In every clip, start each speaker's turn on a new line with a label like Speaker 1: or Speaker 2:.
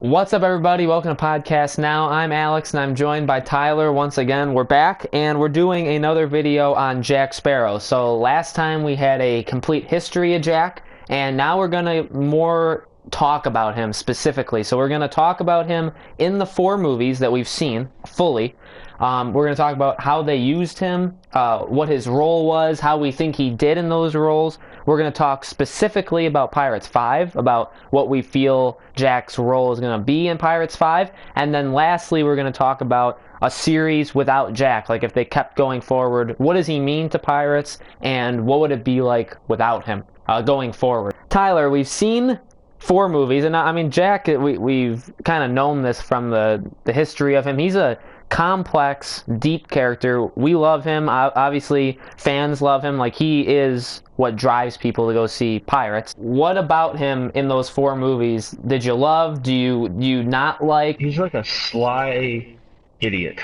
Speaker 1: What's up, everybody? Welcome to Podcast Now. I'm Alex, and I'm joined by Tyler once again. We're back, and we're doing another video on Jack Sparrow. So last time we had a complete history of Jack, and now we're going to more talk about him specifically. So we're going to talk about him in the 4 movies that we've seen fully. We're going to talk about how they used him, what his role was, how we think he did in those roles. We're going to talk specifically about Pirates 5, about what we feel Jack's role is going to be in Pirates 5. And then lastly, we're going to talk about a series without Jack. Like, if they kept going forward, what does he mean to Pirates, and what would it be like without him going forward? Tyler, we've seen 4 movies, and I mean, Jack, we've kind of known this from the history of him. He's a complex, deep character. We love him. Obviously, fans love him. Like, he is what drives people to go see Pirates. What about him in those 4 movies did you love? Do you not like?
Speaker 2: He's like a sly idiot.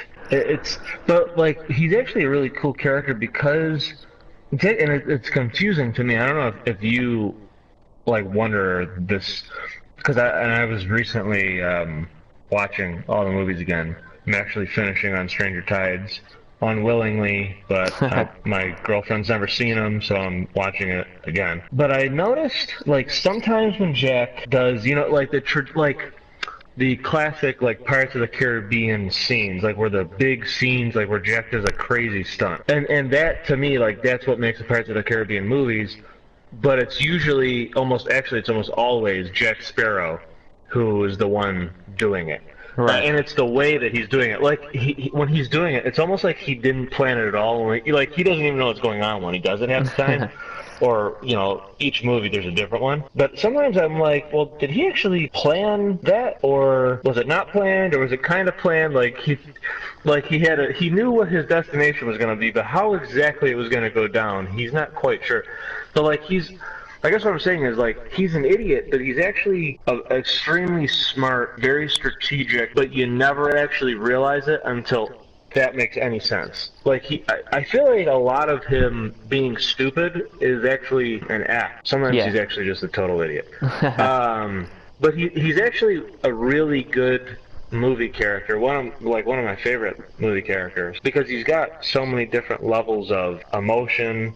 Speaker 2: But like he's actually a really cool character because, and it's confusing to me. I don't know if you like wonder this because I was recently watching all the movies again. I'm actually finishing on Stranger Tides unwillingly, but my girlfriend's never seen them, so I'm watching it again. But I noticed, like, sometimes when Jack does, like the classic, like, Pirates of the Caribbean scenes, like, where the big scenes, like, where Jack does a crazy stunt. And that, to me, like, that's what makes the Pirates of the Caribbean movies, but it's usually, it's almost always Jack Sparrow who is the one doing it.
Speaker 1: Right.
Speaker 2: And it's the way that he's doing it. Like, when he's doing it, it's almost like he didn't plan it at all. He doesn't even know what's going on when he does it half the time. Or, each movie there's a different one. But sometimes I'm like, well, did he actually plan that? Or was it not planned? Or was it kind of planned? He knew what his destination was going to be, but how exactly it was going to go down, he's not quite sure. So, I guess what I'm saying is, like, he's an idiot, but he's actually extremely smart, very strategic, but you never actually realize it until that makes any sense. Like, I feel like a lot of him being stupid is actually an act. Sometimes he's actually just a total idiot. But he's actually a really good movie character, one of my favorite movie characters, because he's got so many different levels of emotion.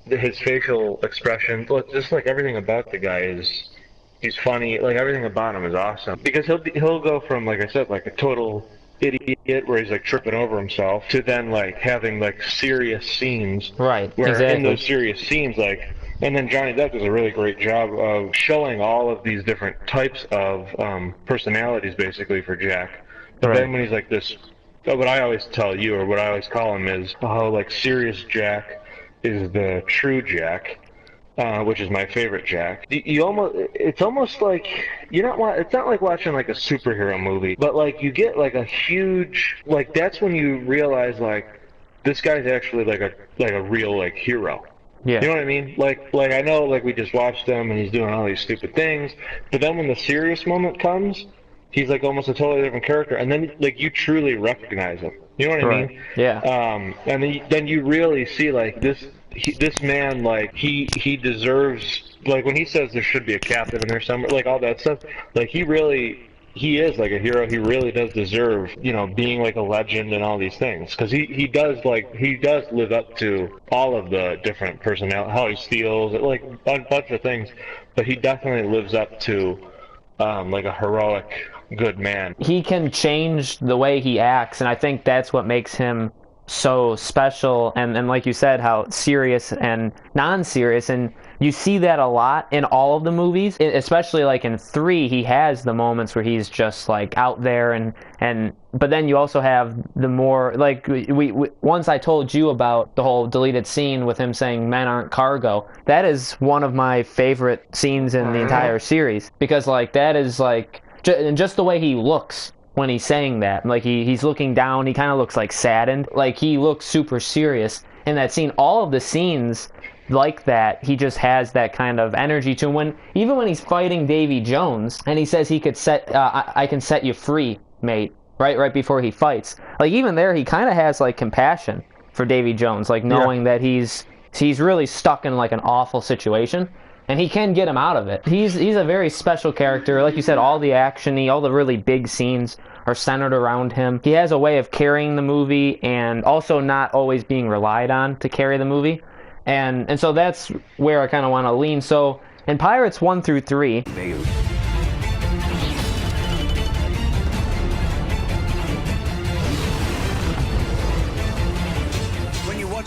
Speaker 2: His facial expression, just like everything about the guy he's funny. Like, everything about him is awesome because he'll go from, like I said, like a total idiot where he's like tripping over himself to then like having like serious scenes.
Speaker 1: Right.
Speaker 2: Where
Speaker 1: exactly.
Speaker 2: in those serious scenes, and then Johnny Depp does a really great job of showing all of these different types of personalities basically for Jack. But then when he's like this, what I always tell you or what I always call him is like serious Jack is the true Jack, which is my favorite Jack. It's almost like it's not like watching like a superhero movie, but like you get like a huge, like, that's when you realize like this guy's actually like a real like hero.
Speaker 1: Yeah.
Speaker 2: You know what I mean? Like I know, like, we just watched him and he's doing all these stupid things, but then when the serious moment comes, he's like almost a totally different character, and then like you truly recognize him. You know what I mean?
Speaker 1: Yeah.
Speaker 2: And then you really see like this man, like he deserves, like when he says there should be a captain in there somewhere, like all that stuff, like he is like a hero. He really does deserve, being like a legend and all these things, because he does live up to all of the different personality, how he steals, like a bunch of things, but he definitely lives up to like a heroic good man.
Speaker 1: He can change the way he acts, and I think that's what makes him so special, and like you said, how serious and non-serious, and you see that a lot in all of the movies, especially like in 3. He has the moments where he's just like out there, and but then you also have the more like we once I told you about the whole deleted scene with him saying men aren't cargo. That is one of my favorite scenes in the entire series, because like that is like and just the way he looks when he's saying that, like he's looking down, he kind of looks like saddened, like he looks super serious in that scene. All of the scenes like that, he just has that kind of energy to him. Even when he's fighting Davy Jones and he says he could I can set you free, mate, right before he fights, like even there he kind of has like compassion for Davy Jones, like knowing that he's really stuck in like an awful situation, and he can get him out of it. He's a very special character. Like you said, all the action, all the really big scenes are centered around him. He has a way of carrying the movie and also not always being relied on to carry the movie. And so that's where I kind of want to lean. So in Pirates 1 through 3,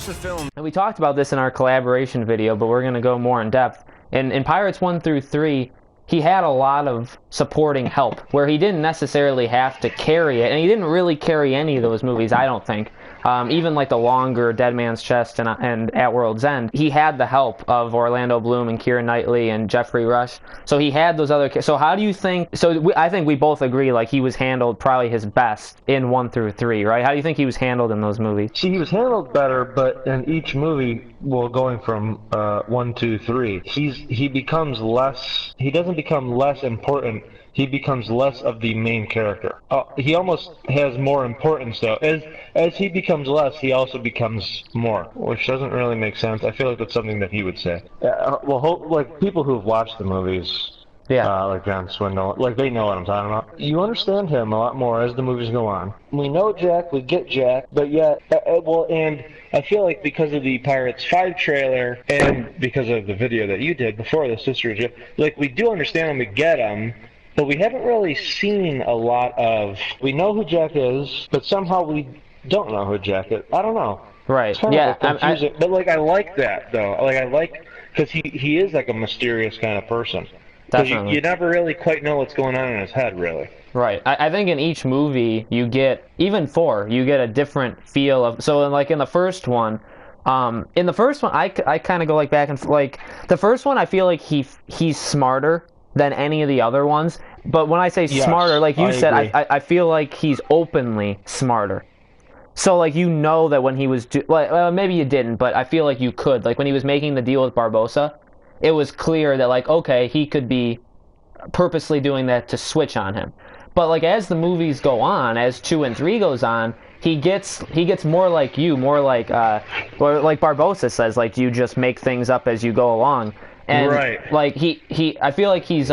Speaker 3: the film.
Speaker 1: And we talked about this in our collaboration video, but we're going to go more in depth. In Pirates 1 through 3, he had a lot of supporting help where he didn't necessarily have to carry it, and he didn't really carry any of those movies, I don't think. Even like the longer Dead Man's Chest and At World's End, he had the help of Orlando Bloom and Keira Knightley and Jeffrey Rush. So he had those other. So how do you think? I think we both agree like he was handled probably his best in 1 through 3, right? How do you think he was handled in those movies?
Speaker 2: See, he was handled better, but in each movie, well, going from 1, 2, 3, he becomes less. He doesn't become less important. He becomes less of the main character. He almost has more importance, though. As he becomes less, he also becomes more, which doesn't really make sense. I feel like that's something that he would say. Like people who've watched the movies, like John Swindle, like they know what I'm talking about. You understand him a lot more as the movies go on. We know Jack, we get Jack, but yet, and I feel like because of the Pirates 5 trailer and because of the video that you did before this, Sister, like we do understand him, we get him. But we haven't really seen a lot of. We know who Jack is, but somehow we don't know who Jack is. I don't know.
Speaker 1: Right.
Speaker 2: It's kind of confusing. But like, I like that though. Like, I like because he is like a mysterious kind of person. Because you never really quite know what's going on in his head, really.
Speaker 1: Right. I think in each movie you get, even 4, you get a different feel of. So like in the first one. I kind of go like back and like the first one. I feel like he's smarter than any of the other ones. But when I say smarter, like you said, I feel like he's openly smarter. So, like, you know that when he was... maybe you didn't, but I feel like you could. Like, when he was making the deal with Barbosa, it was clear that, like, okay, he could be purposely doing that to switch on him. But, like, as the movies go on, as 2 and 3 goes on, he gets more like you, more like... or like Barbosa says, like, you just make things up as you go along. And like I feel like he's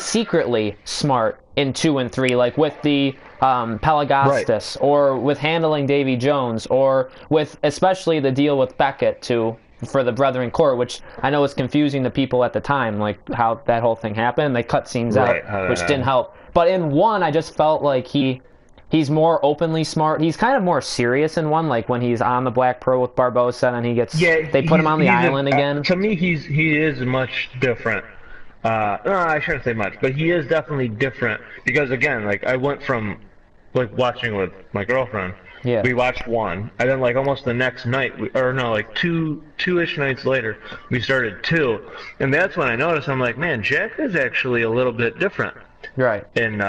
Speaker 1: secretly smart in 2 and 3, like with the Pelagostus, or with handling Davy Jones, or with especially the deal with Beckett for the Brethren Court, which I know was confusing to people at the time, like how that whole thing happened. They cut scenes out, which didn't help. But in 1, I just felt like he's more openly smart. He's kind of more serious in 1, like when he's on the Black Pearl with Barbosa, and he gets they put him on the island again.
Speaker 2: To me, he is much different. No, I shouldn't say much, but he is definitely different because again, like I went from like watching with my girlfriend.
Speaker 1: Yeah.
Speaker 2: We watched 1, and then like almost the next night, like two-ish nights later, we started 2, and that's when I noticed. I'm like, man, Jack is actually a little bit different.
Speaker 1: Right.
Speaker 2: And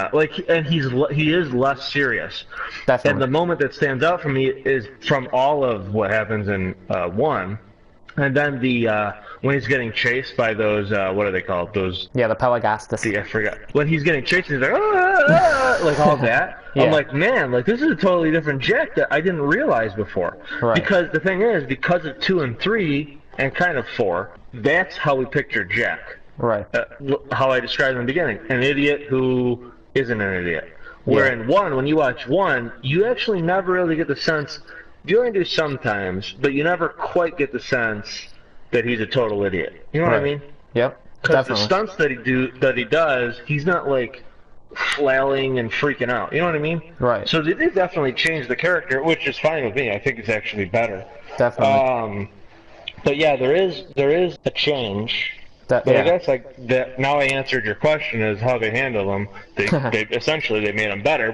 Speaker 2: he is less serious.
Speaker 1: Definitely.
Speaker 2: And the moment that stands out for me is from all of what happens in 1, and then when he's getting chased by those what are they called? Those
Speaker 1: the Pelagostus.
Speaker 2: I forgot. When he's getting chased, he's like like all that. Yeah. I'm like, man, like this is a totally different Jack that I didn't realize before.
Speaker 1: Right.
Speaker 2: Because the thing is, because of 2 and 3 and kind of 4, that's how we picture Jack.
Speaker 1: Right.
Speaker 2: How I described in the beginning, an idiot who isn't an idiot. Where in 1, when you watch 1, you actually never really get the sense. You only do sometimes, but you never quite get the sense that he's a total idiot. You know what I mean?
Speaker 1: Yep.
Speaker 2: Because the stunts that he does, he's not like flailing and freaking out. You know what I mean?
Speaker 1: Right.
Speaker 2: So they did definitely change the character, which is fine with me. I think it's actually better.
Speaker 1: Definitely.
Speaker 2: But yeah, there is a change. But I guess like that. Now I answered your question is how they handle them. They essentially they made him better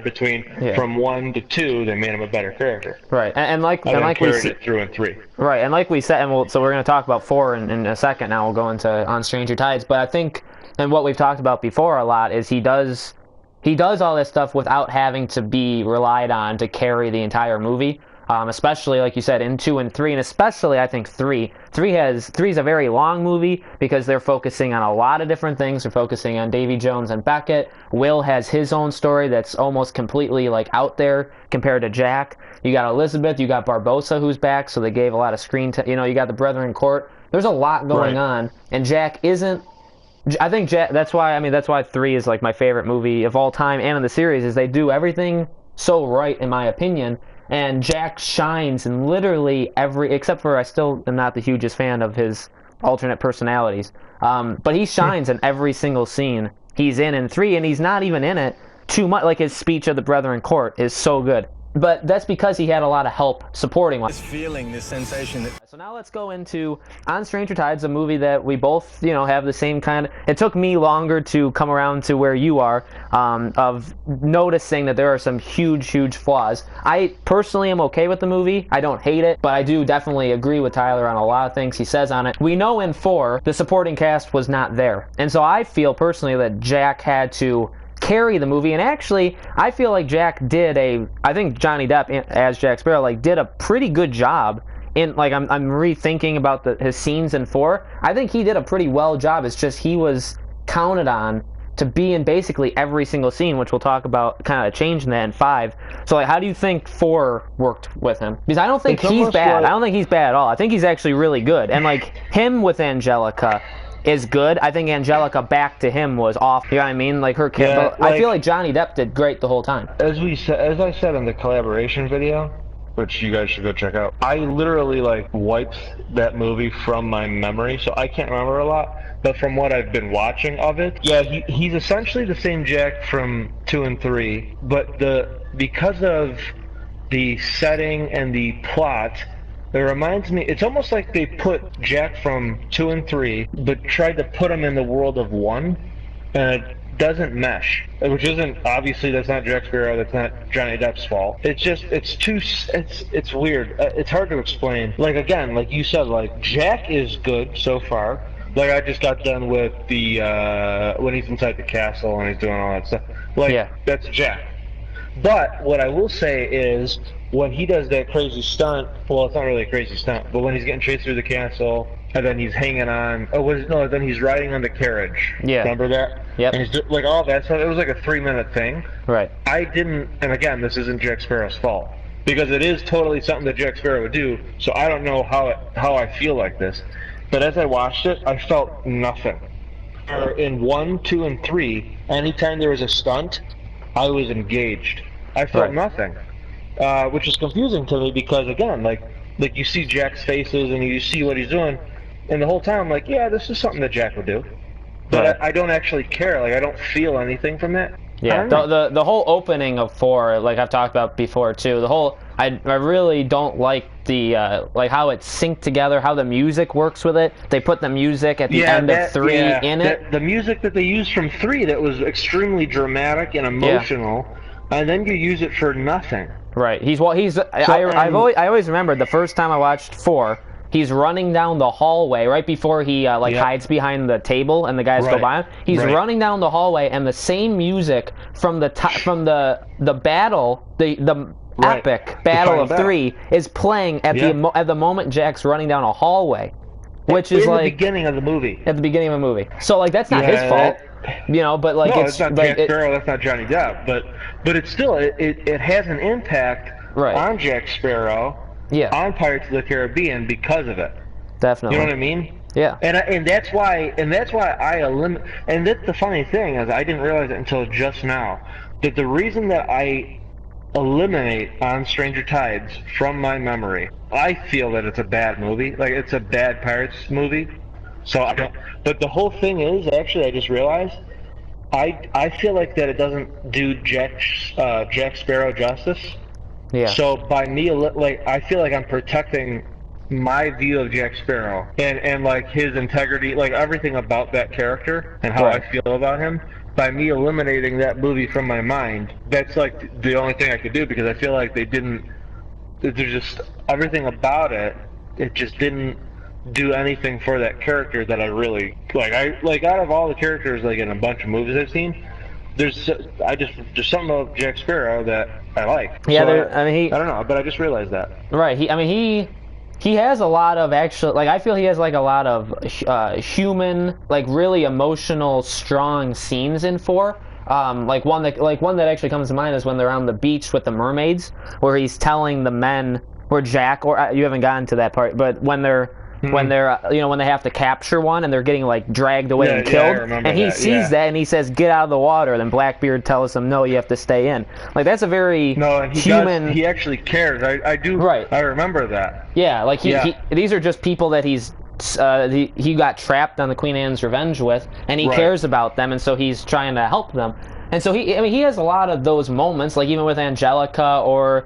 Speaker 2: from 1 to 2. They made him a better character.
Speaker 1: Right, and like
Speaker 2: we said through in 3.
Speaker 1: Right, and like we said, so we're going to talk about 4 in a second. Now we'll go into On Stranger Tides. But I think, and what we've talked about before a lot is he does all this stuff without having to be relied on to carry the entire movie. Especially, like you said, in 2 and 3, and especially, I think, 3. 3 is a very long movie because they're focusing on a lot of different things. They're focusing on Davy Jones and Beckett. Will has his own story that's almost completely, like, out there compared to Jack. You got Elizabeth, you got Barbosa who's back, so they gave a lot of screen time. You got the Brethren Court. there's a lot going
Speaker 2: Right.
Speaker 1: on, and Jack isn't. I think Jack. That's why 3 is like my favorite movie of all time, and in the series is they do everything so right, in my opinion. And Jack shines in literally every, except for I still am not the hugest fan of his alternate personalities. But he shines in every single scene he's in 3, and he's not even in it too much. Like his speech of the Brethren Court is so good. But that's because he had a lot of help supporting him.
Speaker 3: This feeling, this sensation that
Speaker 1: So now let's go into On Stranger Tides, a movie that we both, have the same kind of... It took me longer to come around to where you are, of noticing that there are some huge, huge flaws. I personally am okay with the movie. I don't hate it, but I do definitely agree with Tyler on a lot of things he says on it. We know in 4, the supporting cast was not there. And so I feel personally that Jack had to carry the movie, and actually I feel like Jack I think Johnny Depp as Jack Sparrow did a pretty good job in, I'm rethinking about his scenes in 4. I think he did a pretty well job. It's just he was counted on to be in basically every single scene, which we'll talk about kind of changing that in 5. So how do you think 4 worked with him? Because I don't think he's bad. I don't think he's bad at all. I think he's actually really good. And him with Angelica is good. I think Angelica back to him was off. You know what I mean? Her kid.
Speaker 2: Yeah,
Speaker 1: but I feel like Johnny Depp did great the whole time.
Speaker 2: As I said in the collaboration video, which you guys should go check out, I literally wiped that movie from my memory, so I can't remember a lot. But from what I've been watching of it, yeah, he's essentially the same Jack from 2 and 3, but because of the setting and the plot, it reminds me, it's almost like they put Jack from 2 and 3, but tried to put him in the world of 1, and it doesn't mesh. Which isn't, obviously, that's not Jack Sparrow, that's not Johnny Depp's fault. It's just, it's weird. It's hard to explain. Again, like you said, Jack is good so far. I just got done with the, when he's inside the castle and he's doing all that stuff.
Speaker 1: Yeah.
Speaker 2: That's Jack. But what I will say is, when he does that crazy stunt, well, it's not really a crazy stunt, but when he's getting chased through the castle, and then he's hanging on, then he's riding on the carriage.
Speaker 1: Yeah.
Speaker 2: Remember that?
Speaker 1: Yep.
Speaker 2: And he's all that stuff. It was a 3-minute thing.
Speaker 1: Right.
Speaker 2: I didn't, and again, this isn't Jack Sparrow's fault, because it is totally something that Jack Sparrow would do, so I don't know how I feel like this. But as I watched it, I felt nothing. In 1, 2, and 3, anytime there was a stunt, I was engaged. I felt nothing. Which is confusing to me because, again, you see Jack's faces and you see what he's doing, and the whole time I'm yeah, this is something that Jack would do. But I don't actually care. I don't feel anything from that.
Speaker 1: Yeah, the whole opening of 4, I've talked about before too. I really don't like the how it's synced together, how the music works with it. They put the music at the end of 3 in it.
Speaker 2: The music that they used from 3 that was extremely dramatic and emotional, and then you use it for nothing.
Speaker 1: Right. I always remembered the first time I watched 4. He's running down the hallway right before he hides behind the table and the guys go by him. He's running down the hallway, and the same music from the battle, the epic battle of 3 is playing at the moment Jack's running down a hallway, which is
Speaker 2: in the beginning of the movie.
Speaker 1: At the beginning of a movie. So that's not his fault. But
Speaker 2: no, it's not Jack Sparrow. That's not Johnny Depp. But it's still it has an impact on Jack Sparrow.
Speaker 1: Yeah.
Speaker 2: On Pirates of the Caribbean because of it.
Speaker 1: Definitely.
Speaker 2: You know what I mean?
Speaker 1: Yeah.
Speaker 2: And that's why I eliminate. And that's the funny thing is I didn't realize it until just now that the reason that I eliminate On Stranger Tides from my memory, I feel that it's a bad movie. It's a bad Pirates movie. So I don't. But the whole thing is actually I just realized I feel like that it doesn't do Jack Sparrow justice.
Speaker 1: Yeah.
Speaker 2: So by me, I feel like I'm protecting my view of Jack Sparrow and his integrity, everything about that character and how I feel about him. By me eliminating that movie from my mind, that's the only thing I could do because I feel like there's just everything about it. It just didn't do anything for that character that I really out of all the characters in a bunch of movies I've seen. There's something about Jack Sparrow that I like.
Speaker 1: Yeah,
Speaker 2: so
Speaker 1: I
Speaker 2: don't know, but I just realized that.
Speaker 1: Right. He has a lot of actual I feel he has a lot of human really emotional strong scenes in 4. One that actually comes to mind is when they're on the beach with the mermaids, where he's telling the men, or Jack, or you haven't gotten to that part, but when they're when they're when they have to capture one and they're getting like dragged away and
Speaker 2: Yeah,
Speaker 1: killed,
Speaker 2: I remember
Speaker 1: and he
Speaker 2: that,
Speaker 1: sees that and he says, "Get out of the water." And then Blackbeard tells him, "No, you have to stay in." Like that's a very
Speaker 2: No, and
Speaker 1: human.
Speaker 2: he actually cares. I do.
Speaker 1: Right.
Speaker 2: I remember that.
Speaker 1: Yeah, like these are just people that he got trapped on the Queen Anne's Revenge with, and he cares about them, and so he's trying to help them. And so he has a lot of those moments, like even with Angelica, or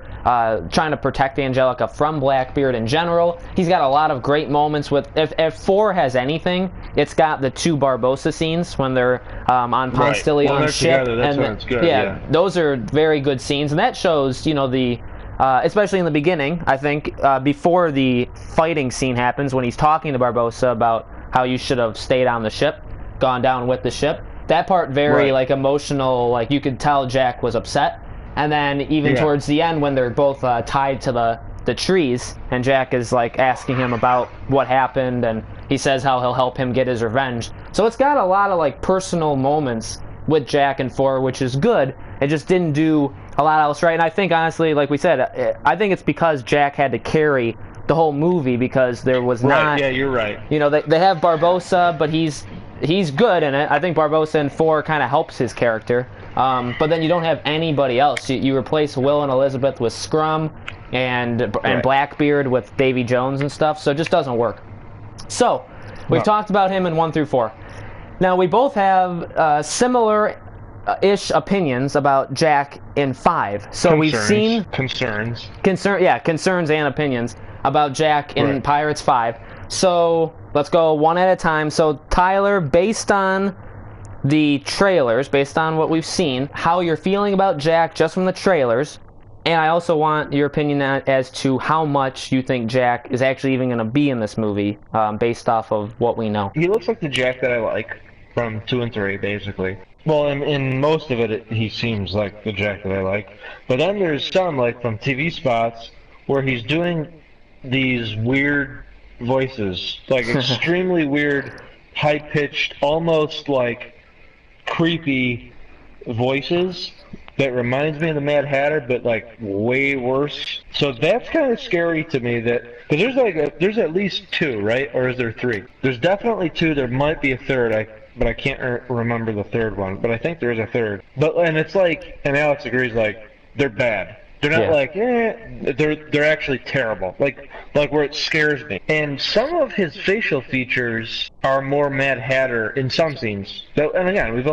Speaker 1: trying to protect Angelica from Blackbeard in general. He's got a lot of great moments with. If 4 has anything, it's got the 2 Barbosa scenes when they're on Ponce de Leon's ship,
Speaker 2: That's when it's good. Yeah,
Speaker 1: those are very good scenes, and that shows the. Especially in the beginning, I think, before the fighting scene happens, when he's talking to Barbosa about how you should have stayed on the ship, gone down with the ship. That part very like emotional, like you could tell Jack was upset. And then even towards the end, when they're both tied to the trees, and Jack is like asking him about what happened, and he says how he'll help him get his revenge. So it's got a lot of like personal moments with Jack and 4, which is good. It just didn't do a lot else right. And I think honestly, like we said, I think it's because Jack had to carry the whole movie, because there was not.
Speaker 2: Yeah, you're right.
Speaker 1: They have Barbosa, but he's good in it. I think Barbosa in 4 kind of helps his character. But then you don't have anybody else. You replace Will and Elizabeth with Scrum, and Blackbeard with Davy Jones and stuff. So it just doesn't work. So we've talked about him in 1 through 4. Now we both have similar-ish opinions about Jack in 5. So we've seen concerns and opinions about Jack in Pirates 5. So let's go one at a time. So Tyler, based on the trailers, based on what we've seen, how you're feeling about Jack just from the trailers, and I also want your opinion as to how much you think Jack is actually even going to be in this movie, based off of what we know.
Speaker 2: He looks like the Jack that I like from 2 and 3, basically. Well, in most of it, he seems like the Jack that I like. But then there's some, like from TV spots, where he's doing these weird voices, like extremely weird, high-pitched, almost like creepy voices that reminds me of the Mad Hatter, but like way worse. So that's kind of scary to me, that because there's at least 2, right? Or is there 3? There's definitely 2. There might be a third. But I can't remember the third one. But I think there is a third. And it's like, and Alex agrees, like they're bad. They're not like, they're actually terrible. Like where it scares me. And some of his facial features are more Mad Hatter in some scenes. And again,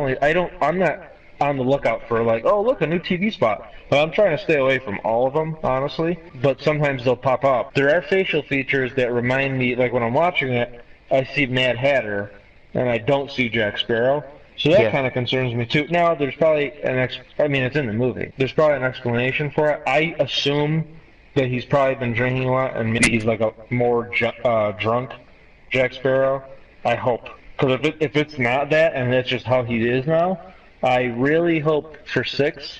Speaker 2: I'm not on the lookout for like, oh look, a new TV spot. Well, I'm trying to stay away from all of them, honestly. But sometimes they'll pop up. There are facial features that remind me, like when I'm watching it, I see Mad Hatter, and I don't see Jack Sparrow. So that kind of concerns me too. Now, there's probably it's in the movie. There's probably an explanation for it. I assume that he's probably been drinking a lot, and maybe he's like a more drunk Jack Sparrow. I hope. Because if it's not that, and that's just how he is now, I really hope for 6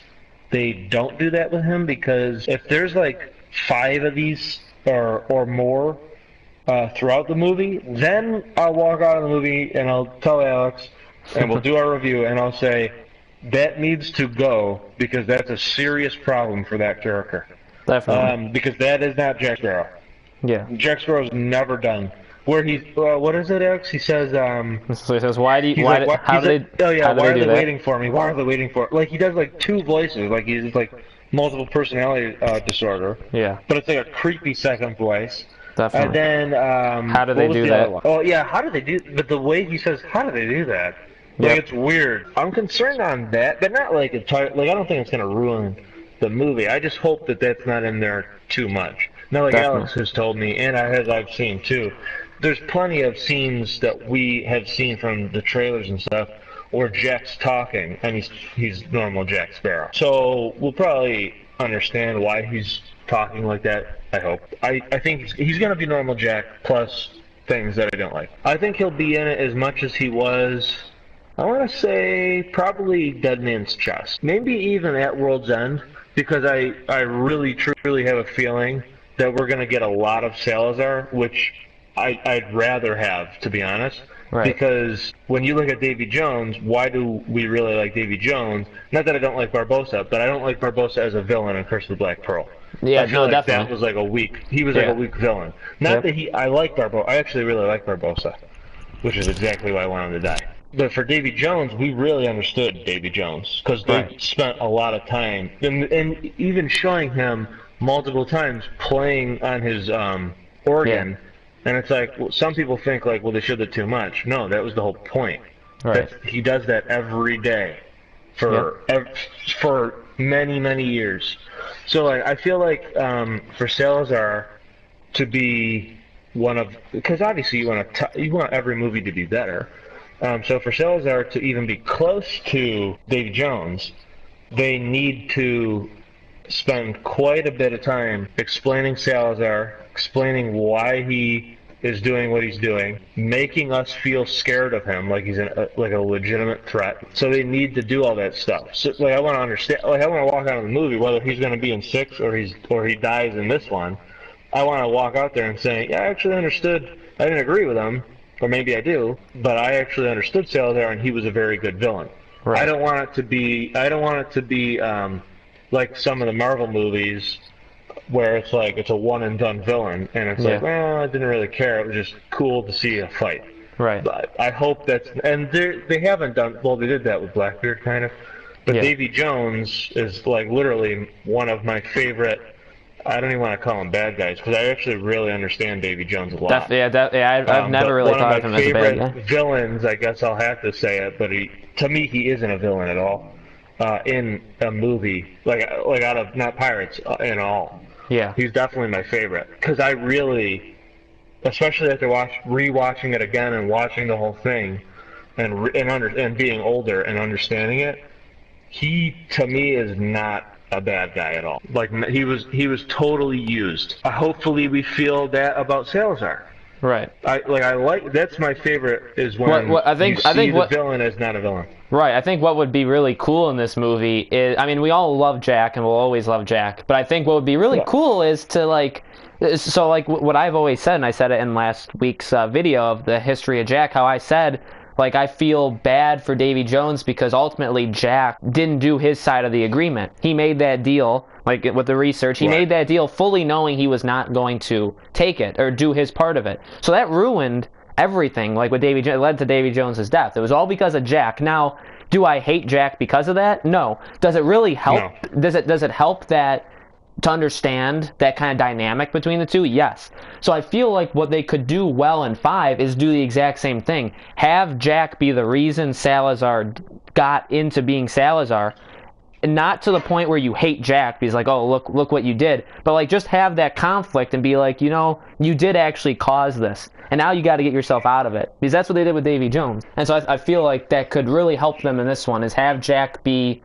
Speaker 2: they don't do that with him, because if there's like 5 of these or more throughout the movie, then I'll walk out of the movie and I'll tell Alex, and we'll do our review, and I'll say, that needs to go, because that's a serious problem for that character.
Speaker 1: Definitely.
Speaker 2: Because that is not Jack Sparrow.
Speaker 1: Yeah.
Speaker 2: Jack Sparrow's never done. Where he's, what is it, Alex? He says,
Speaker 1: so he says, how do they
Speaker 2: waiting for me? Why are they waiting for me? Like, he does like 2 voices, like he's like multiple personality disorder.
Speaker 1: Yeah.
Speaker 2: But it's like a creepy second voice.
Speaker 1: Definitely.
Speaker 2: And then,
Speaker 1: how do they do that?
Speaker 2: Oh, yeah, how do they do, but the way he says, how do they do that? Like, it's weird. I'm concerned on that, but not like I don't think it's going to ruin the movie. I just hope that that's not in there too much. Now, like Alex has told me, and as I've seen too, there's plenty of scenes that we have seen from the trailers and stuff where Jack's talking, and he's normal Jack Sparrow. So we'll probably understand why he's talking like that, I hope. I think he's going to be normal Jack, plus things that I don't like. I think he'll be in it as much as he was, I want to say, probably Dead Man's Chest. Maybe even at World's End, because I really, truly have a feeling that we're going to get a lot of Salazar, which I'd rather have, to be honest.
Speaker 1: Right.
Speaker 2: Because when you look at Davy Jones, why do we really like Davy Jones? Not that I don't like Barbosa, but I don't like Barbosa as a villain in Curse of the Black Pearl.
Speaker 1: Yeah,
Speaker 2: I feel
Speaker 1: no,
Speaker 2: like
Speaker 1: definitely.
Speaker 2: that was like a weak. He was like
Speaker 1: Yeah.
Speaker 2: a weak villain. Not that I like Barbosa. I actually really like Barbosa, which is exactly why I want him to die. But for Davy Jones, we really understood Davy Jones because they spent a lot of time and even showing him multiple times playing on his organ.
Speaker 1: Yeah.
Speaker 2: And it's like, well, some people think like, well, they showed it too much. No, that was the whole point.
Speaker 1: Right.
Speaker 2: He does that every day for many, many years. So like, I feel like for Salazar to be one of, because obviously you want every movie to be better. So for Salazar to even be close to Davy Jones, they need to spend quite a bit of time explaining Salazar, explaining why he is doing what he's doing, making us feel scared of him, like he's like a legitimate threat. So they need to do all that stuff. So, like I want to understand, like I want to walk out of the movie, whether he's going to be in 6 or he dies in this one. I want to walk out there and say, yeah, I actually understood. I didn't agree with him, or maybe I do, but I actually understood Salazar, and he was a very good villain.
Speaker 1: Right.
Speaker 2: I don't want it to be like some of the Marvel movies where it's like it's a one and done villain, and it's like, well, I didn't really care. It was just cool to see a fight.
Speaker 1: Right.
Speaker 2: But I hope that's, and they haven't done, well, they did that with Blackbeard kind of, but Davy Jones is like literally one of my favorite. I don't even want to call him bad guys because I actually really understand Davy Jones a lot.
Speaker 1: I've never really thought of him as a bad guy.
Speaker 2: One of my favorite villains, I guess I'll have to say it, but to me he isn't a villain at all. In a movie, like out of not Pirates in all.
Speaker 1: Yeah.
Speaker 2: He's definitely my favorite because I really, especially after rewatching it again and watching the whole thing, and being older and understanding it, he to me is not a bad guy at all. Like he was totally used. Hopefully we feel that about Salazar.
Speaker 1: Right.
Speaker 2: I like that's my favorite is when
Speaker 1: I think
Speaker 2: the villain is not a villain.
Speaker 1: Right. I think what would be really cool in this movie is, I mean, we all love Jack and we'll always love Jack, but I think what would be really cool is to like, so like what I've always said, and I said it in last week's video of the history of Jack, how I said, like, I feel bad for Davy Jones because ultimately Jack didn't do his side of the agreement. He made that deal, like with the research, he made that deal fully knowing he was not going to take it or do his part of it. So that ruined everything, like with Davy Jones, led to Davy Jones' death. It was all because of Jack. Now, do I hate Jack because of that? No. Does it really help? No. Does it help that to understand that kind of dynamic between the two? Yes. So I feel like what they could do well in 5 is do the exact same thing. Have Jack be the reason Salazar got into being Salazar. Not to the point where you hate Jack because like, oh, look what you did, but like just have that conflict and be like, you know, you did actually cause this, and now you got to get yourself out of it, because that's what they did with Davy Jones. And so I feel like that could really help them in this one, is have Jack be,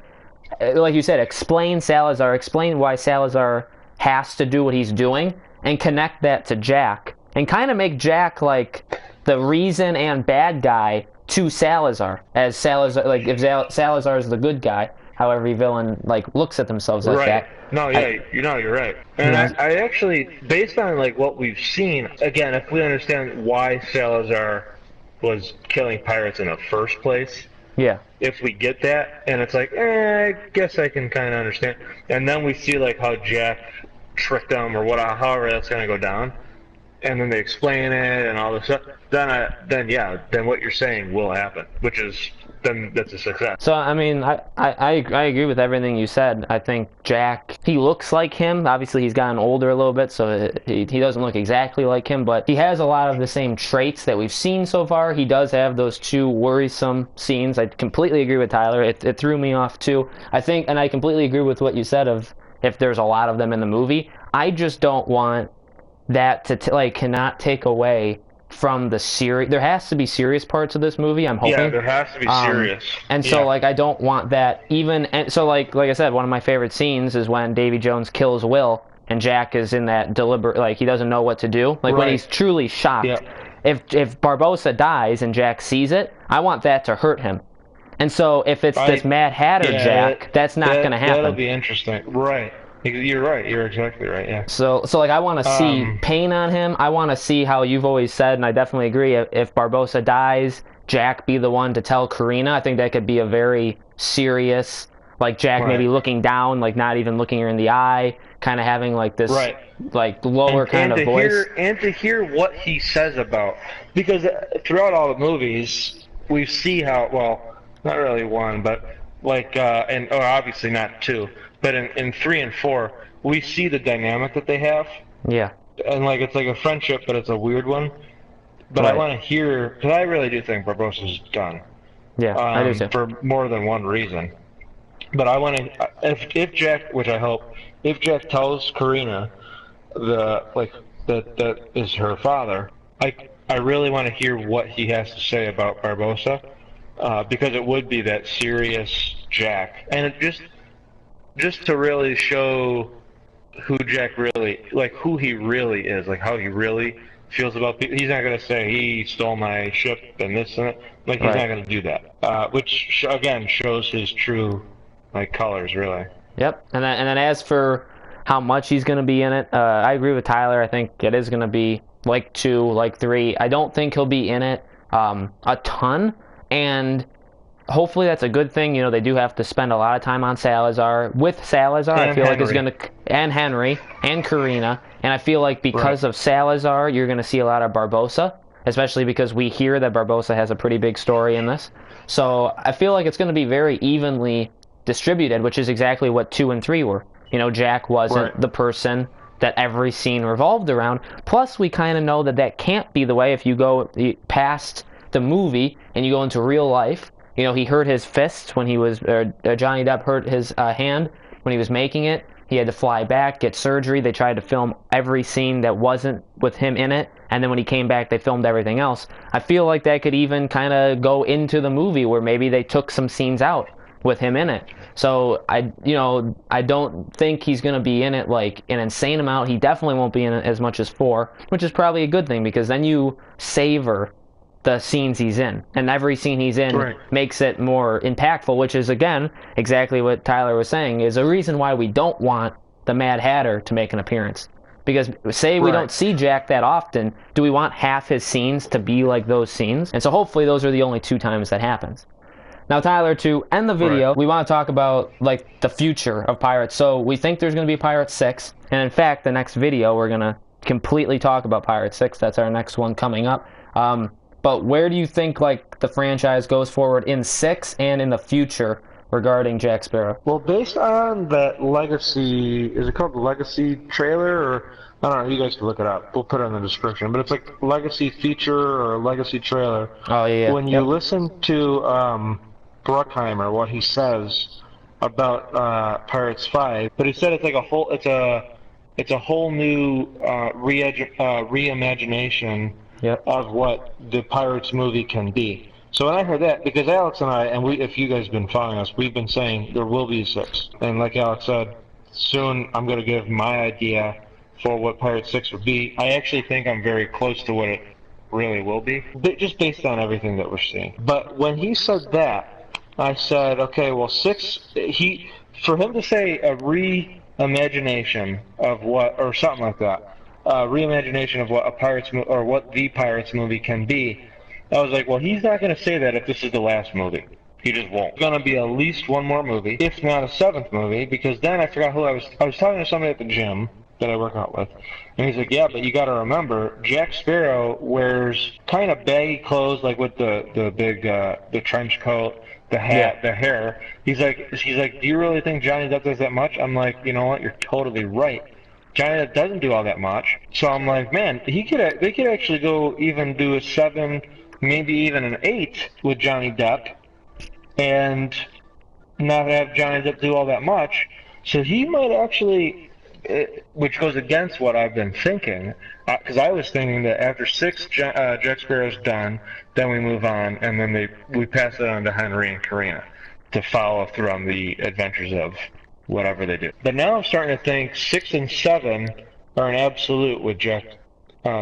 Speaker 1: like you said, explain Salazar, explain why Salazar has to do what he's doing, and connect that to Jack, and kind of make Jack like the reason and bad guy to Salazar, as Salazar, like if Salazar is the good guy, how every villain like looks at themselves as that.
Speaker 2: No, yeah, you're right. And I actually, based on like what we've seen, again, if we understand why Salazar was killing pirates in the first place, if we get that, and it's like, I guess I can kind of understand. And then we see like how Jack tricked them or however that's gonna go down, and then they explain it and all this stuff. Then what you're saying will happen, which is. Then that's a success.
Speaker 1: So, I mean, I agree with everything you said. I think Jack, he looks like him. Obviously, he's gotten older a little bit, so he doesn't look exactly like him, but he has a lot of the same traits that we've seen so far. He does have those 2 worrisome scenes. I completely agree with Tyler. It threw me off, too. I think, and I completely agree with what you said of if there's a lot of them in the movie. I just don't want that to, cannot take away from the serious. There has to be serious parts of this movie, I'm hoping.
Speaker 2: Yeah, there has to be serious.
Speaker 1: And so, I don't want that even. And so, like I said, one of my favorite scenes is when Davy Jones kills Will, and Jack is in that deliberate, he doesn't know what to do. When he's truly shocked. Yeah. If Barbosa dies and Jack sees it, I want that to hurt him. And so, if it's this Mad Hatter Jack, that's not going to happen.
Speaker 2: That'll be interesting. Right. You're right. You're exactly right. Yeah.
Speaker 1: So like I want to see pain on him. I want to see how you've always said, and I definitely agree. If Barbosa dies, Jack be the one to tell Karina. I think that could be a very serious, like Jack maybe
Speaker 2: Right.
Speaker 1: looking down, like not even looking her in the eye, kind of having like this,
Speaker 2: Right.
Speaker 1: like lower kind
Speaker 2: And
Speaker 1: of
Speaker 2: to
Speaker 1: voice.
Speaker 2: hear what he says about, because throughout all the movies we see how, well, not really one, but like and or obviously not two, but in 3 and 4 we see the dynamic that they have,
Speaker 1: Yeah.
Speaker 2: and like it's like a friendship, but it's a weird one. But I
Speaker 1: Right.
Speaker 2: want to hear, because I really do think Barbosa's done,
Speaker 1: Yeah, I do too.
Speaker 2: for more than one reason. But I want to, if Jack, which I hope, if Jack tells Karina that is her father, I really want to hear what he has to say about Barbosa, because it would be that serious Jack, and it just to really show who Jack really, like who he really is, like how he really feels about people. He's not gonna say he stole my ship and this and that. Like he's not
Speaker 1: Right.
Speaker 2: gonna do that, which again shows his true like colors, really.
Speaker 1: Yep. And then as for how much he's going to be in it, I agree with Tyler. I think it is going to be like 2, like 3. I don't think he'll be in it a ton, and hopefully that's a good thing. You know, they do have to spend a lot of time on Salazar. With Salazar, I
Speaker 2: And
Speaker 1: feel like it's
Speaker 2: Henry.
Speaker 1: going to, and Henry and Karina, and I feel like because
Speaker 2: Right.
Speaker 1: of Salazar, you're going to see a lot of Barbosa, especially because we hear that Barbosa has a pretty big story in this. So I feel like it's going to be very evenly distributed, which is exactly what 2 and 3 were. You know, Jack wasn't
Speaker 2: Right.
Speaker 1: the person that every scene revolved around. Plus, we kind of know that that can't be the way if you go past the movie and you go into real life. You know, he hurt his fist when he was, Johnny Depp hurt his hand when he was making it. He had to fly back, get surgery. They tried to film every scene that wasn't with him in it, and then when he came back, they filmed everything else. I feel like that could even kind of go into the movie where maybe they took some scenes out with him in it. So I don't think he's going to be in it like an insane amount. He definitely won't be in it as much as 4, which is probably a good thing because then you savor the scenes he's in, and every scene he's in
Speaker 2: Right.
Speaker 1: makes it more impactful, which is again exactly what Tyler was saying is a reason why we don't want the Mad Hatter to make an appearance. Because say we
Speaker 2: Right.
Speaker 1: don't see Jack that often, do we want half his scenes to be like those scenes? And so hopefully those are the only 2 times that happens. Now, Tyler, to end the video,
Speaker 2: Right.
Speaker 1: we want to talk about like the future of Pirates. So we think there's going to be Pirates 6, and in fact, the next video we're going to completely talk about Pirates 6. That's our next one coming up. But where do you think like the franchise goes forward in 6 and in the future regarding Jack Sparrow?
Speaker 2: Well, based on that Legacy, is it called the Legacy trailer, or I don't know, you guys can look it up. We'll put it in the description. But it's like Legacy feature or Legacy trailer.
Speaker 1: Oh yeah.
Speaker 2: When you listen to Bruckheimer, what he says about Pirates 5, but he said it's like a whole, it's a whole new reimagination
Speaker 1: Yep.
Speaker 2: of what the Pirates movie can be. So when I heard that, because Alex and I, and we, if you guys have been following us, we've been saying there will be a 6. And like Alex said, soon I'm going to give my idea for what Pirates 6 would be. I actually think I'm very close to what it really will be, just based on everything that we're seeing. But when he said that, I said, okay, well, 6, for him to say a reimagination of what, or something like that, reimagination of what a Pirates or what the Pirates movie can be. I was like, well, he's not going to say that if this is the last movie. He just won't. It's going to be at least one more movie, if not a 7th movie, because then I forgot who I was talking to somebody at the gym that I work out with, and he's like, yeah, but you got to remember, Jack Sparrow wears kind of baggy clothes, like with the big the trench coat, the hat, the hair. He's like, do you really think Johnny Depp does that much? I'm like, you know what? You're totally right. Johnny Depp doesn't do all that much. So I'm like, man, they could actually go even do a 7, maybe even an 8 with Johnny Depp, and not have Johnny Depp do all that much. So he might actually, which goes against what I've been thinking, because I was thinking that after 6, Jack Sparrow's done, then we move on, and then we pass it on to Henry and Karina to follow through on the adventures of whatever they do. But now I'm starting to think 6 and 7 are an absolute with Jack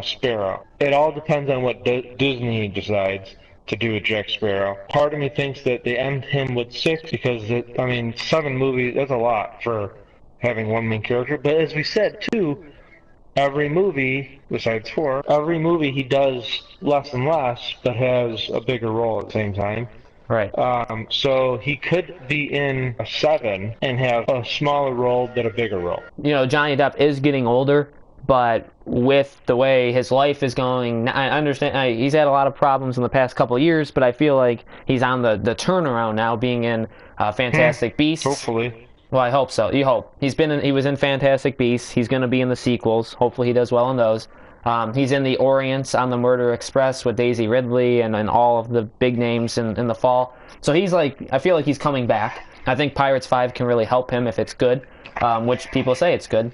Speaker 2: Sparrow. It all depends on what Disney decides to do with Jack Sparrow. Part of me thinks that they end him with 6 because, 7 movies, that's a lot for having one main character. But as we said too, every movie, besides 4, every movie he does less and less, but has a bigger role at the same time.
Speaker 1: Right.
Speaker 2: So he could be in a 7 and have a smaller role but a bigger role.
Speaker 1: You know, Johnny Depp is getting older, but with the way his life is going, I understand he's had a lot of problems in the past couple of years, but I feel like he's on the turnaround now, being in Fantastic Beasts.
Speaker 2: Hopefully.
Speaker 1: Well, I hope so. You hope. He was in Fantastic Beasts. He's going to be in the sequels. Hopefully he does well in those. He's in the Orient on the Murder Express with Daisy Ridley and all of the big names in the fall. So he's like, I feel like he's coming back. I think Pirates 5 can really help him if it's good, which people say it's good.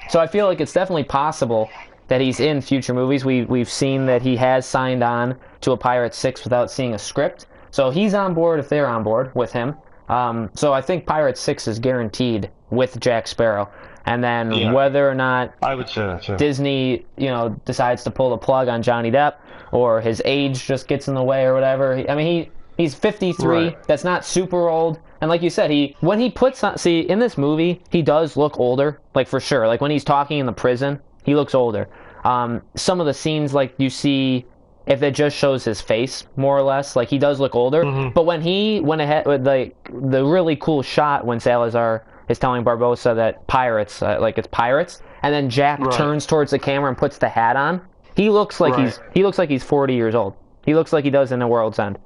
Speaker 1: So I feel like it's definitely possible that he's in future movies. We've seen that he has signed on to a Pirates 6 without seeing a script. So he's on board if they're on board with him. So I think Pirates 6 is guaranteed with Jack Sparrow. And then whether or not
Speaker 2: I would say that too.
Speaker 1: Disney, decides to pull the plug on Johnny Depp, or his age just gets in the way or whatever. I mean, he's 53.
Speaker 2: Right.
Speaker 1: That's not super old. And like you said, when he puts on, see, in this movie, he does look older, like for sure. Like when he's talking in the prison, he looks older. Some of the scenes, like you see, if it just shows his face, more or less, like he does look older.
Speaker 2: Mm-hmm.
Speaker 1: But when he went ahead with the really cool shot when Salazar is telling Barbosa that pirates, it's pirates, and then Jack turns towards the camera and puts the hat on, he looks like he's 40 years old. He looks like he does in The World's End.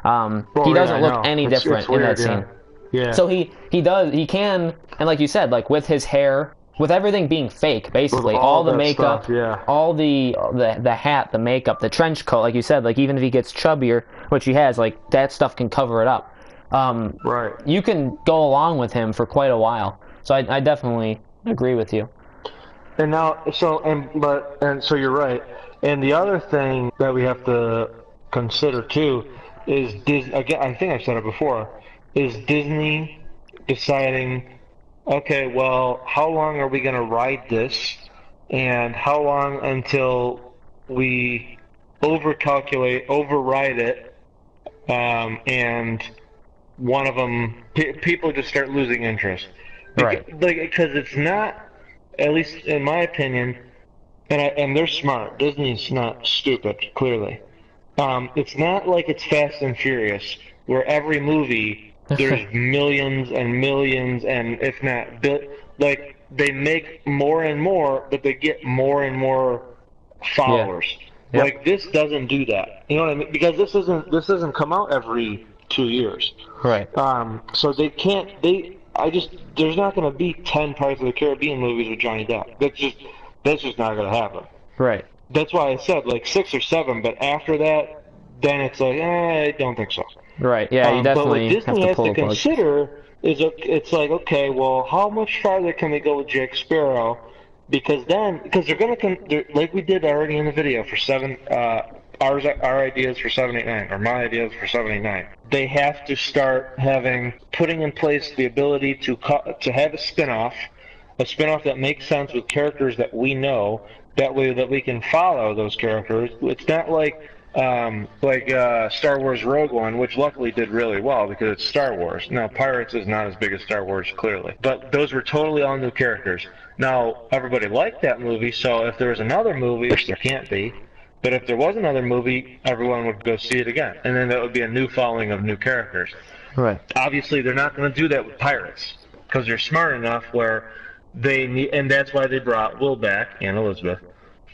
Speaker 1: He doesn't look any different in that scene.
Speaker 2: Yeah.
Speaker 1: So he can, and like you said, like with his hair, with everything being fake, basically, all the makeup,
Speaker 2: stuff,
Speaker 1: all the hat, the makeup, the trench coat, like you said, like even if he gets chubbier, which he has, like that stuff can cover it up.
Speaker 2: Right.
Speaker 1: You can go along with him for quite a while. So I definitely agree with you.
Speaker 2: And now, so you're right. And the other thing that we have to consider too is again, I think I've said it before, is Disney deciding, okay, well, how long are we going to ride this, and how long until we override it, and one of them, people just start losing interest.
Speaker 1: Right.
Speaker 2: Because it's not, at least in my opinion, and they're smart. Disney's not stupid, clearly. It's not like it's Fast and Furious, where every movie there's millions and millions, and if not, like they make more and more, but they get more and more followers. Yeah. Yep. Like this doesn't do that. You know what I mean? Because this doesn't come out every 2 years.
Speaker 1: Right.
Speaker 2: So they can't. There's not going to be 10 Pirates of the Caribbean movies with Johnny Depp. That's just not going to happen.
Speaker 1: Right.
Speaker 2: That's why I said like 6 or 7, but after that, then it's like, I don't think so.
Speaker 1: Right. Yeah, you definitely
Speaker 2: but what Disney
Speaker 1: have to pull
Speaker 2: has to consider is it's like, okay, well, how much farther can we go with Jack Sparrow? Because they're going to like we did already in the video for 7. Our ideas for 7, 8, 9, or my ideas for 7, 8, 9. They have to start putting in place the ability to have a spinoff that makes sense with characters that we know. That way, that we can follow those characters. It's not like Star Wars Rogue One, which luckily did really well because it's Star Wars. Now, Pirates is not as big as Star Wars, clearly, but those were totally all new characters. Now, everybody liked that movie, so if there was another movie, which there can't be. But if there was another movie, everyone would go see it again. And then that would be a new following of new characters.
Speaker 1: Right.
Speaker 2: Obviously, they're not going to do that with Pirates. Because they're smart enough where they need... And that's why they brought Will back, and Elizabeth,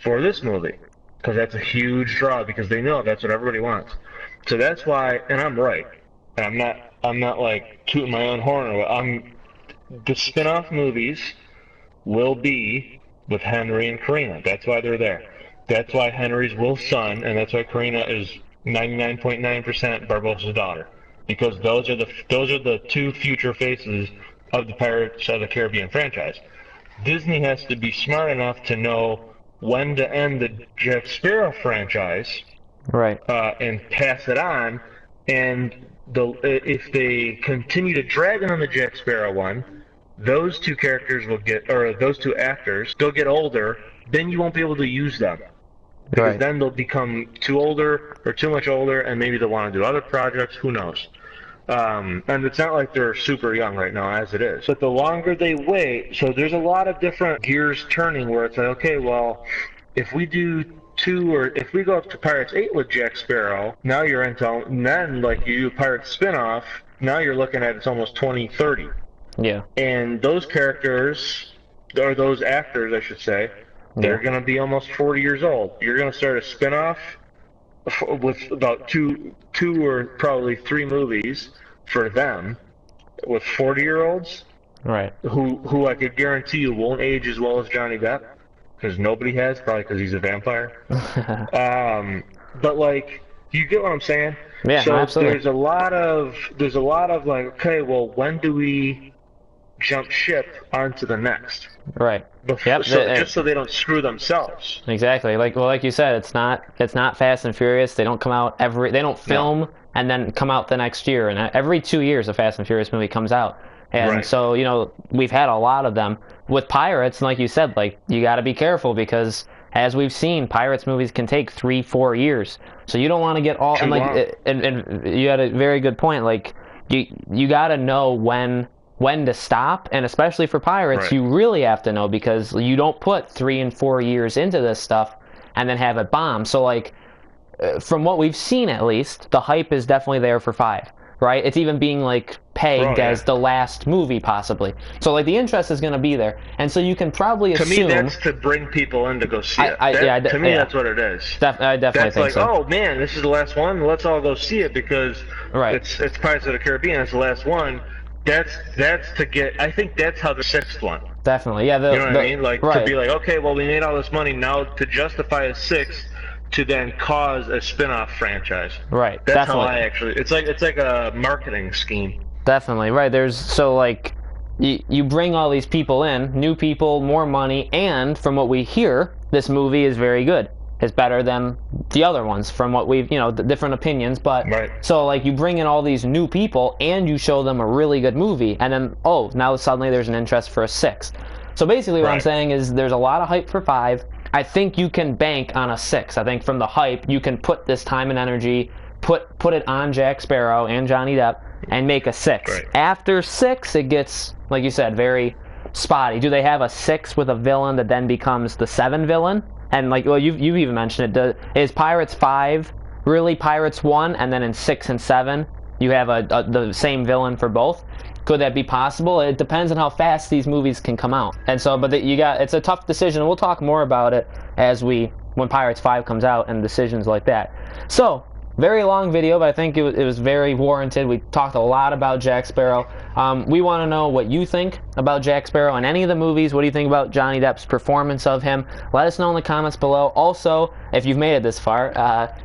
Speaker 2: for this movie. Because that's a huge draw, because they know that's what everybody wants. So that's why... And I'm right. And I'm not like tooting my own horn. The spin-off movies will be with Henry and Karina. That's why they're there. That's why Henry's Will's son, and that's why Karina is 99.9% Barbosa's daughter, because those are the two future faces of the Pirates of the Caribbean franchise. Disney has to be smart enough to know when to end the Jack Sparrow franchise,
Speaker 1: right,
Speaker 2: and pass it on. And if they continue to drag on the Jack Sparrow one, those two characters those two actors, they'll get older. Then you won't be able to use them. Because then they'll become too much older, and maybe they'll want to do other projects, who knows. And it's not like they're super young right now as it is. But the longer they wait, so there's a lot of different gears turning where it's like, okay, well, if we do 2 or if we go up to Pirates 8 with Jack Sparrow, now you're into, and then like you do Pirates spinoff, now you're looking at it's almost 2030.
Speaker 1: Yeah.
Speaker 2: And those characters, or those actors, I should say, they're going to be almost 40 years old. You're going to start a spinoff with about two or probably 3 movies for them with 40-year-olds,
Speaker 1: right?
Speaker 2: Who I could guarantee you won't age as well as Johnny Depp, because nobody has, probably because he's a vampire. But like, you get what I'm saying?
Speaker 1: Yeah,
Speaker 2: so
Speaker 1: absolutely.
Speaker 2: there's a lot of like, okay, well, when do we jump ship onto the next?
Speaker 1: Right.
Speaker 2: Yep. Just so they don't screw themselves.
Speaker 1: Exactly. Like you said, it's not Fast and Furious. They don't come out they don't film and then come out the next year. And every 2 years a Fast and Furious movie comes out. And so, we've had a lot of them with Pirates, and like you said, like, you got to be careful because as we've seen, Pirates movies can take 3-4 years. So you don't want to get all and you had a very good point. Like, you got to know when to stop, and especially for Pirates, you really have to know, because you don't put 3 and 4 years into this stuff and then have it bomb. So like, from what we've seen, at least, the hype is definitely there for 5, right? It's even being like pegged as the last movie possibly. So like, the interest is going to be there, and so you can probably assume.
Speaker 2: To me, that's to bring people in to go see it. To me, that's what it is.
Speaker 1: I definitely think so.
Speaker 2: Oh man, this is the last one. Let's all go see it because it's Pirates of the Caribbean. It's the last one. That's to get. I think that's how the 6th one.
Speaker 1: Definitely, yeah.
Speaker 2: You know what I mean? Like, to be like, okay, well, we made all this money now to justify a 6th, to then cause a spin-off franchise.
Speaker 1: Right.
Speaker 2: That's how I actually. It's like a marketing scheme.
Speaker 1: Definitely, right. You bring all these people in, new people, more money, and from what we hear, this movie is very good. It's better than the other ones from what we've, the different opinions. But so like, you bring in all these new people and you show them a really good movie, and then now suddenly there's an interest for a 6th. So basically what I'm saying is there's a lot of hype for 5. I think you can bank on a 6. I think from the hype you can put this time and energy, put it on Jack Sparrow and Johnny Depp, and make a 6. After 6, it gets, like you said, very spotty. Do they have a 6 with a villain that then becomes the 7 villain? And like, well, you've even mentioned it. Is Pirates 5 really Pirates 1, and then in 6 and 7 you have the same villain for both? Could that be possible? It depends on how fast these movies can come out. And so, but it's a tough decision. We'll talk more about it when Pirates 5 comes out and decisions like that. So, very long video, but I think it was very warranted. We talked a lot about Jack Sparrow. We want to know what you think about Jack Sparrow in any of the movies. What do you think about Johnny Depp's performance of him? Let us know in the comments below. Also, if you've made it this far,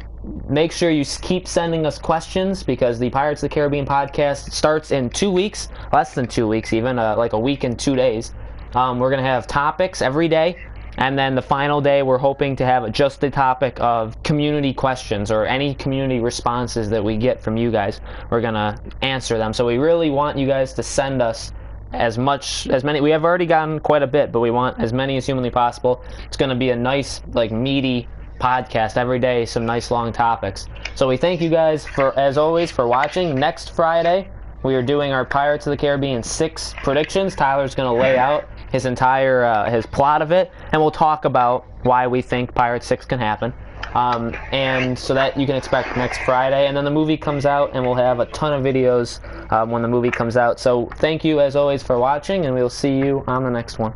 Speaker 1: make sure you keep sending us questions, because the Pirates of the Caribbean podcast starts in 2 weeks, less than 2 weeks even, like a week and 2 days. We're going to have topics every day. And then the final day, we're hoping to have just the topic of community questions or any community responses that we get from you guys. We're going to answer them. So we really want you guys to send us as many. We have already gotten quite a bit, but we want as many as humanly possible. It's going to be a nice, like, meaty podcast every day, some nice long topics. So we thank you guys, as always, for watching. Next Friday, we are doing our Pirates of the Caribbean 6 predictions. Tyler's going to lay out his entire his plot of it, and we'll talk about why we think Pirates 6 can happen. And so that you can expect next Friday, and then the movie comes out, and we'll have a ton of videos when the movie comes out. So thank you, as always, for watching, and we'll see you on the next one.